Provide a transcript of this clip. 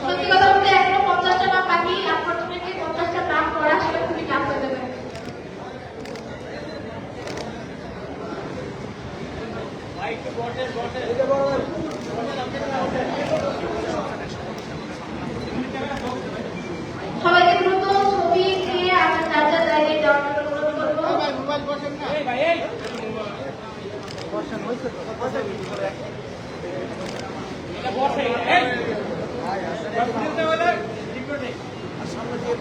সত্যি কথা বলতে এখনো 50টা নাম বাকি, আনফরচুনেটলি 50টা নাম করা সেটা খুবই টাফ হয়ে যাবে। সবাইকে দ্রুত ছবি দিয়ে আমরা যার যার জায়গায় যাওয়ার জন্য অনুরোধ করবো। সামনে দিয়ে